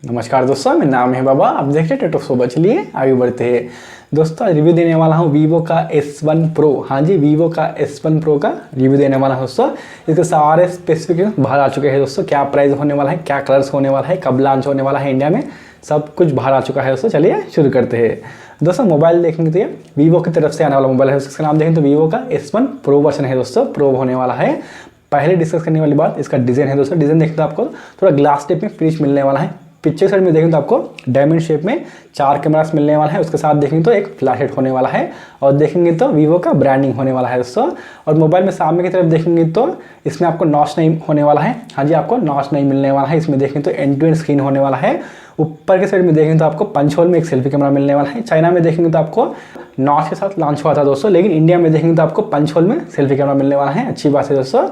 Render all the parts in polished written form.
नमस्कार दोस्तों, मेरा नाम है बाबा। आप देख रहे हैं टेटो सोबा। चलिए आगे बढ़ते हैं दोस्तों। रिव्यू देने वाला हूँ वीवो का S1 Pro। हाँ जी, वीवो का S1 Pro का रिव्यू देने वाला हूँ दोस्तों। इसके सारे स्पेसिफिकेशन बाहर आ चुके हैं दोस्तों। क्या प्राइस होने वाला है, क्या कलर्स होने वाला है, कब लॉन्च होने वाला है इंडिया में, सब कुछ बाहर आ चुका है दोस्तों। चलिए शुरू करते हैं दोस्तों। मोबाइल देखेंगे तो ये वीवो की तरफ से आने वाला मोबाइल है। इसका नाम देखें तो वीवो का S1 Pro वर्जन है दोस्तों। प्रो होने वाला है। पहले डिस्कस करने वाली बात इसका डिज़ाइन है दोस्तों। डिज़ाइन देखें तो आपको थोड़ा ग्लास टाइप में फिनिश मिलने वाला है। पिक्चर साइड में देखें तो आपको डायमंड शेप में 4 कैमरास मिलने वाला है। उसके साथ देखेंगे तो एक फ्लैश लाइट होने वाला है और देखेंगे तो वीवो का ब्रांडिंग होने वाला है दोस्तों। और मोबाइल में सामने की तरफ देखेंगे तो इसमें आपको नॉच नहीं होने वाला है। हाँ जी, आपको नॉच नहीं मिलने वाला है। इसमें देखेंगे तो एंड टू एंड स्क्रीन होने वाला है। ऊपर के साइड में देखेंगे तो आपको पंच होल में एक सेल्फी कैमरा मिलने वाला है। चाइना में देखेंगे तो आपको नॉच के साथ लॉन्च हुआ था दोस्तों, लेकिन इंडिया में देखेंगे तो आपको पंच होल में सेल्फी कैमरा मिलने वाला है। अच्छी बात है दोस्तों।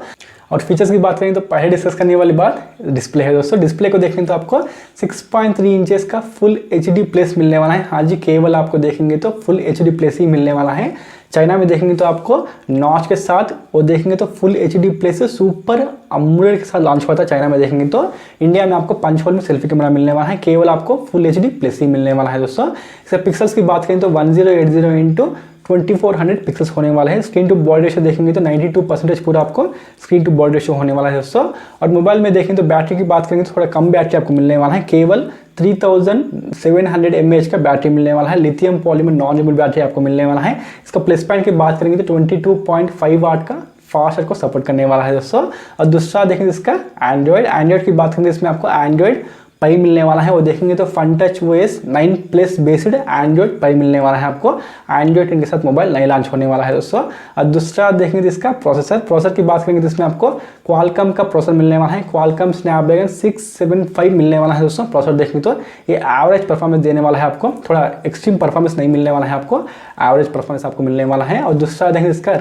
और फीचर्स की बात करें तो पहले डिस्कस करने वाली बात डिस्प्ले है दोस्तों। डिस्प्ले को देखेंगे तो आपको 6.3 इंचेस का फुल HD प्लस मिलने वाला है। हाँ जी, केवल आपको देखेंगे तो फुल HD प्लस ही मिलने वाला है। चाइना में देखेंगे तो आपको नॉच के साथ और देखेंगे तो full HD plus super AMOLED के साथ लॉन्च हुआ था चाइना में। देखेंगे तो इंडिया में आपको पंच होल में सेल्फी कैमरा मिलने वाला है। केवल आपको फुल HD प्लस ही मिलने वाला है दोस्तों। इसके पिक्सल्स की बात करें तो 1080 × 2400 पिक्सल्स होने वाला है। स्क्रीन टू बॉडी रेशियो देखेंगे तो 92% पूरा आपको स्क्रीन टू बॉडी रेशियो होने वाला है दोस्तों। और मोबाइल में देखें तो बैटरी की बात करेंगे तो थोड़ा कम बैटरी आपको मिलने वाला है। केवल 3700 mAh का बैटरी मिलने वाला है। Lithium polymer non removable battery आपको मिलने वाला है। इसका प्लस पॉइंट की बात करेंगे तो 22.5 वाट का फास्ट चार्ज को सपोर्ट करने वाला है दोस्तों। और दूसरा देखेंगे इसका एंड्रॉइड की बात करेंगे इसमें आपको एंड्रॉइड पाई मिलने वाला है। और देखेंगे तो fun touch OS 9 plus based Android pie मिलने वाला है आपको। एंड्रॉइड 10 के साथ मोबाइल नई लॉन्च होने वाला है दोस्तों। और दूसरा देखेंगे तो इसका प्रोसेसर की बात करेंगे तो इसमें आपको क्वालकॉम का प्रोसेसर मिलने वाला है। क्वालकॉम स्नैपड्रैगन 675 मिलने वाला है दोस्तों। प्रोसेसर देखेंगे तो ये एवरेज परफॉर्मेंस देने वाला है आपको, थोड़ा एक्सट्रीम परफॉर्मेंस नहीं मिलने वाला है आपको, एवरेज परफॉर्मेंस आपको मिलने वाला है। और दूसरा देखेंगे इसका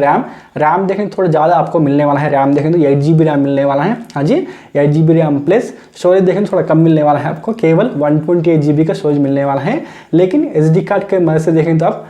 रैम देखेंगे थोड़ा ज़्यादा आपको मिलने वाला है। रैम देखेंगे तो 8GB रैम मिलने वाला है। हाँ जी, 8GB रैम प्लस स्टोरेज देखेंगे थोड़ा कम मिलने वाला है आपको। केवल 128GB का स्टोरेज मिलने वाला है, लेकिन SD कार्ड के मदद से देखें तो आप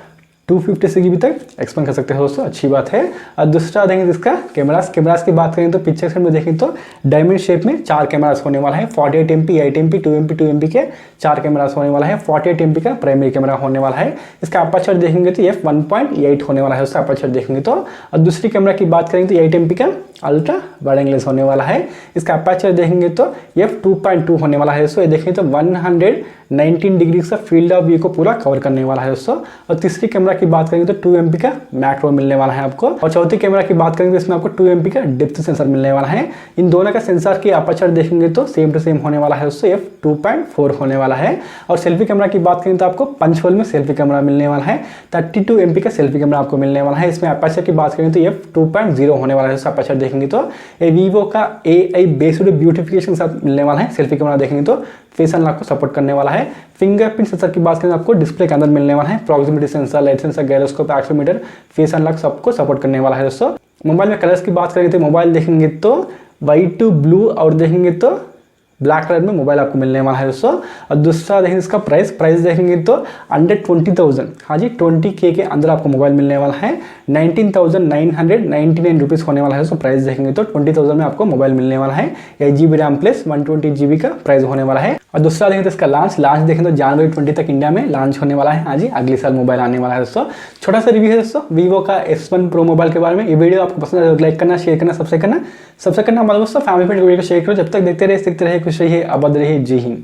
256GB तक एक्सपेंड कर सकते हो दोस्तों। अच्छी बात है। और दूसरा देखेंगे इसका कैमरास की बात करें तो पिक्चर सेट में देखें तो डायमंड शेप में 4 कैमरास होने वाला है। 48MP 8MP 2MP 2MP के 4 कैमरास होने वाला है। 48MP का प्राइमरी कैमरा होने वाला है। इसका अपर्चर देखेंगे तो f1.8 होने वाला है उसका अपर्चर देखेंगे तो। और दूसरी कैमरा की बात करेंगे तो 8MP का अल्ट्रा वाइड एंगल लेंस होने वाला है। इसका अपर्चर देखेंगे तो f2.2 होने वाला है दोस्तों। ये देखेंगे तो 119 डिग्री का फील्ड ऑफ व्यू को पूरा कवर करने वाला है दोस्तों। और तीसरी कैमरा की बात करेंगे तो 2MP का मैक्रो मिलने वाला है आपको। और चौथी कैमरा की बात करेंगे तो इसमें आपको 2MP का डेप्थ सेंसर मिलने वाला है। इन दोनों का सेंसर की अपर्चर देखेंगे तो सेम टू सेम होने वाला है दोस्तों, f2.4 होने वाला है। और सेल्फी कैमरा की बात करें तो आपको पंच होल में सेल्फी कैमरा मिलने वाला है। 32MP का सेल्फी कैमरा आपको मिलने वाला है। इसमें अपर्चर की बात करें तो f2.0 होने वाला है दोस्तों। अपर्चर देखेंगे तो ये वीवो का AI बेस्ड ब्यूटिफिकेशन के साथ मिलने वाला है। सेल्फी कैमरा देखेंगे तो फेस अनलॉक को सपोर्ट करने वाला है। फिंगरप्रिंट सेंसर की बात करें तो आपको डिस्प्ले के अंदर मिलने वाला है। Proximity sensor, light sensor, gyroscope, accelerometer, face unlock सबको सपोर्ट करने वाला है दोस्तों। मोबाइल में कलर्स की बात करेंगे तो मोबाइल देखेंगे तो व्हाइट टू ब्लू और देखेंगे तो ब्लैक कलर में मोबाइल आपको मिलने वाला है दोस्तों। और दूसरा देखेंगे इसका प्राइस देखेंगे तो अंडर 20,000, हाँ जी 20K के अंदर आपको मोबाइल मिलने वाला है। 19,999 रुपीज़ होने वाला है दोस्तों। प्राइस देखेंगे तो 20,000 में आपको मोबाइल मिलने वाला है। 8GB रैम प्लस 128GB का प्राइस होने वाला है। और दूसरा देखेंगे तो इसका लॉन्च देखें तो जनवरी 20 तक इंडिया में लॉन्च होने वाला है। हाँ जी, अगले साल मोबाइल आने वाला है दोस्तों। छोटा सा रिव्यू है दोस्तों वीवो का S1 Pro मोबाइल के बारे में। ये वीडियो आपको पसंद है तो लाइक करना, शेयर करना, सब्सक्राइब करना हमारे दोस्तों। फैमिली फ्रेंड वीडियो को शेयर करो। जब तक देखते रहे खुश रहिए, आबाद रहिए। जय हिंद।